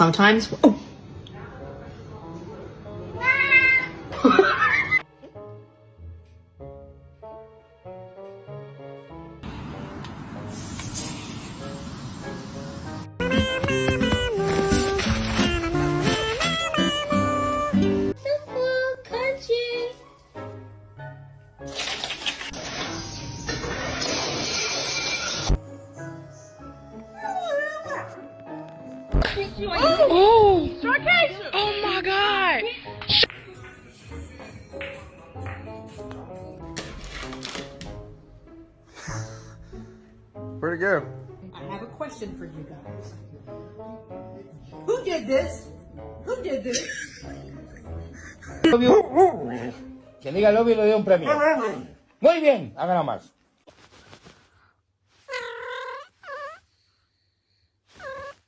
Sometimes. Oh. Oh! Oh my God! Where'd it go? I have a question for you guys. Who did this? Who did this? Quien diga lobby le doy un premio. Muy bien, ha ganado más.